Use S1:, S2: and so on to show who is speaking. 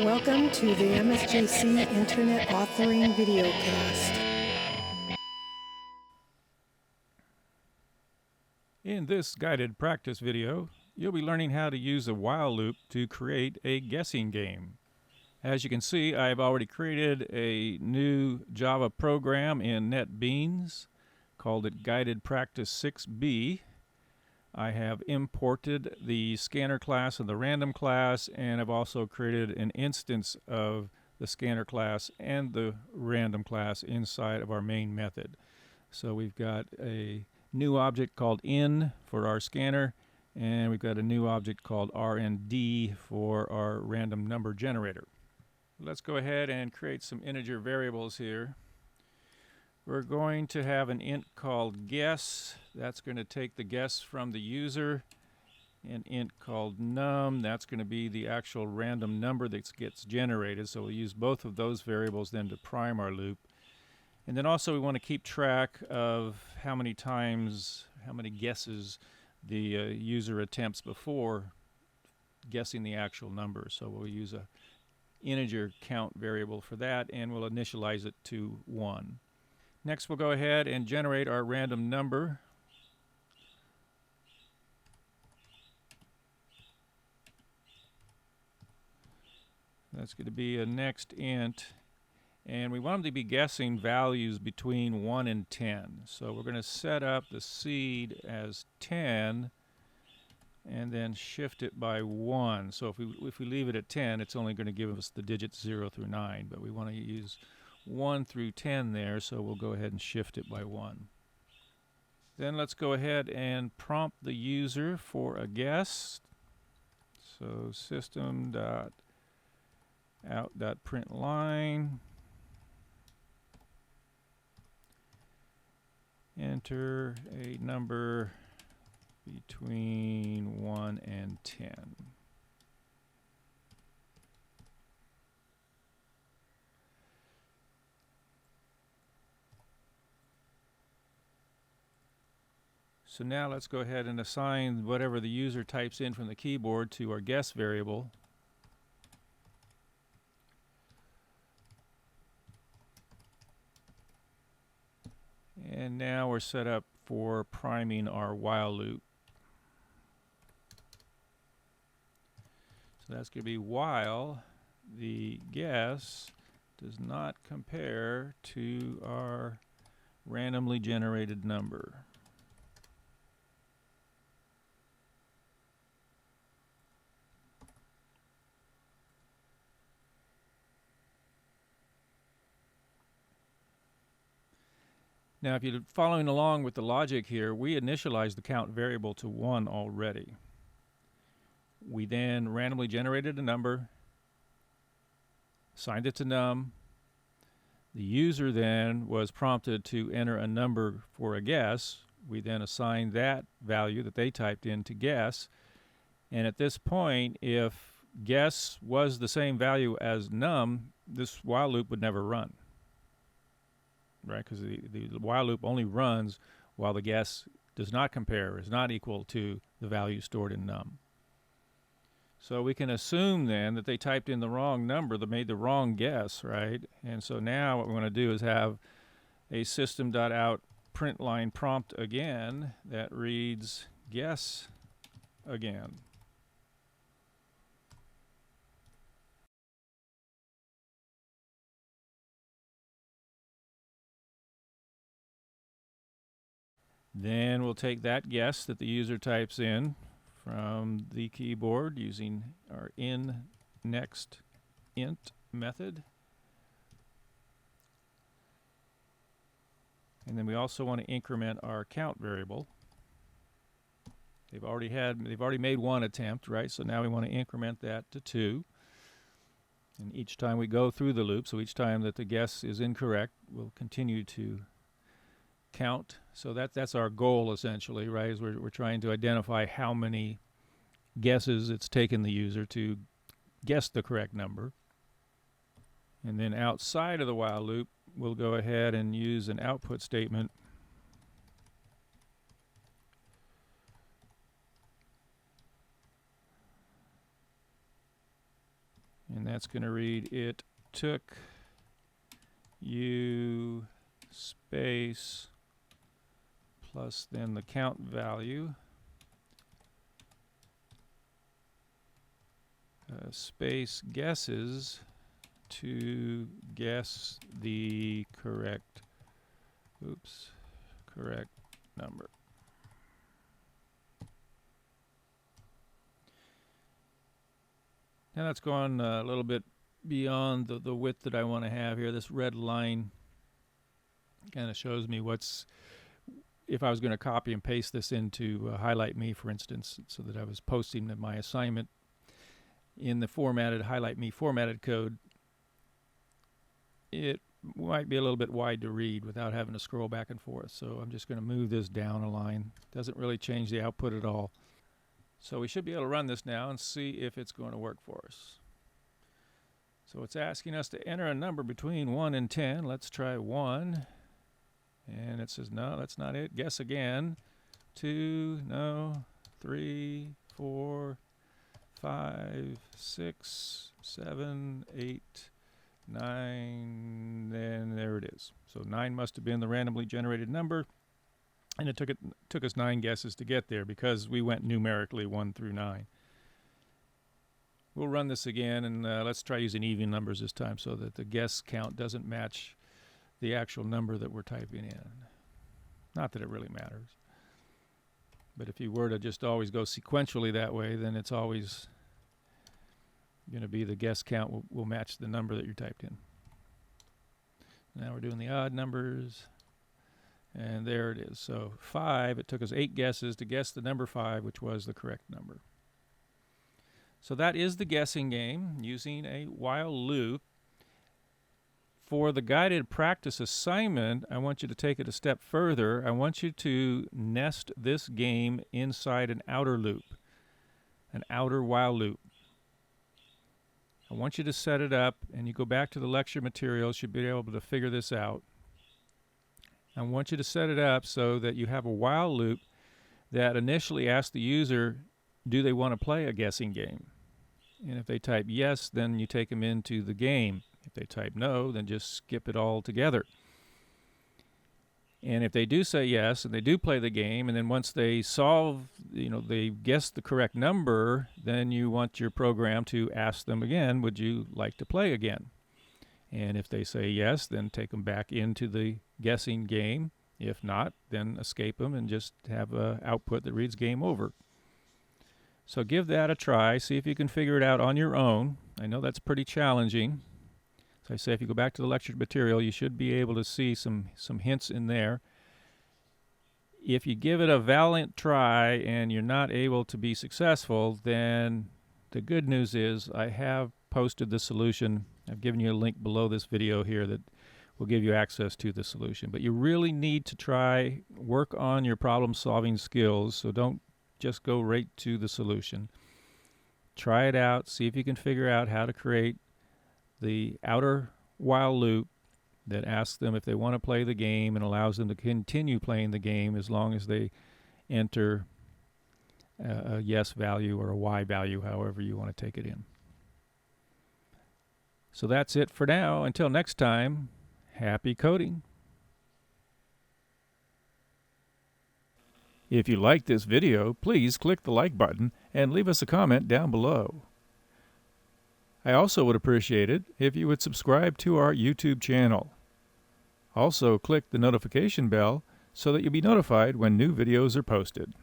S1: Welcome to the MSJC Internet Authoring Videocast.
S2: In this guided practice video, you'll be learning how to use a while loop to create a guessing game. As you can see, I've already created a new Java program in NetBeans, called it Guided Practice 6B. I have imported the scanner class and the random class, and I've also created an instance of the scanner class and the random class inside of our main method. So we've got a new object called in for our scanner, and we've got a new object called rnd for our random number generator. Let's go ahead and create some integer variables here. We're going to have an int called guess. That's going to take the guess from the user. An int called num. That's going to be the actual random number that gets generated. So we'll use both of those variables then to prime our loop. And then also we want to keep track of how many guesses the user attempts before guessing the actual number. So we'll use a integer count variable for that, and we'll initialize it to 1. Next, we'll go ahead and generate our random number. That's going to be a next int, and we want them to be guessing values between 1 and 10. So we're going to set up the seed as 10 and then shift it by 1. So if we leave it at 10, it's only going to give us the digits 0 through 9, but we want to use 1 through 10 there, so we'll go ahead and shift it by 1. Then let's go ahead and prompt the user for a guess. So system.out.println, enter a number between 1 and 10. So now let's go ahead and assign whatever the user types in from the keyboard to our guess variable. And now we're set up for priming our while loop. So that's going to be while the guess does not compare to our randomly generated number. Now, if you're following along with the logic here, we initialized the count variable to 1 already. We then randomly generated a number, assigned it to num. The user then was prompted to enter a number for a guess. We then assigned that value that they typed in to guess. And at this point, if guess was the same value as num, this while loop would never run. Right, because the while loop only runs while the guess does not compare, is not equal to the value stored in num. So we can assume then that they typed in the wrong number, that made the wrong guess, right? And so now what we want to do is have a system.out.println prompt again that reads guess again. Then we'll take that guess that the user types in from the keyboard using our in_next_int method. And then we also want to increment our count variable. They've already made 1 attempt, right? So now we want to increment that to 2. And each time we go through the loop, so each time that the guess is incorrect, we'll continue to count. So that's our goal essentially, right? Is we're trying to identify how many guesses it's taken the user to guess the correct number. And then outside of the while loop, we'll go ahead and use an output statement And that's going to read, it took you space plus then the count value, space guesses to guess the correct number. Now that's gone a little bit beyond the width that I want to have here. This red line kind of shows me what's, if I was going to copy and paste this into Highlight Me, for instance, so that I was posting my assignment in the formatted Highlight Me formatted code, it might be a little bit wide to read without having to scroll back and forth. So I'm just going to move this down a line. Doesn't really change the output at all. So we should be able to run this now and see if it's going to work for us. So it's asking us to enter a number between 1 and 10. Let's try 1. And it says, no, that's not it. Guess again. 2, no. 3, 4, 5, 6, 7, 8, 9, and there it is. So 9 must have been the randomly generated number. And it took us 9 guesses to get there because we went numerically 1 through 9. We'll run this again, and let's try using even numbers this time so that the guess count doesn't match the actual number that we're typing in. Not that it really matters. But if you were to just always go sequentially that way, then it's always going to be the guess count will match the number that you typed in. Now we're doing the odd numbers. And there it is. So 5, it took us 8 guesses to guess the number 5, which was the correct number. So that is the guessing game using a while loop. For the guided practice assignment, I want you to take it a step further. I want you to nest this game inside an outer loop, an outer while loop. I want you to set it up, and you go back to the lecture materials, you'll be able to figure this out. I want you to set it up so that you have a while loop that initially asks the user, do they want to play a guessing game? And if they type yes, then you take them into the game. If they type no, then just skip it all together. And if they do say yes, and they do play the game, and then once they solve, they guess the correct number, then you want your program to ask them again, would you like to play again? And if they say yes, then take them back into the guessing game. If not, then escape them and just have an output that reads game over. So give that a try. See if you can figure it out on your own. I know that's pretty challenging. So I say if you go back to the lecture material, you should be able to see some hints in there. If you give it a valiant try and you're not able to be successful, then the good news is I have posted the solution. I've given you a link below this video here that will give you access to the solution. But you really need to work on your problem-solving skills, so don't just go right to the solution. Try it out, see if you can figure out how to create the outer while loop that asks them if they want to play the game and allows them to continue playing the game as long as they enter a yes value or a Y value, however you want to take it in. So that's it for now. Until next time, happy coding. If you liked this video, please click the like button and leave us a comment down below. I also would appreciate it if you would subscribe to our YouTube channel. Also, click the notification bell so that you'll be notified when new videos are posted.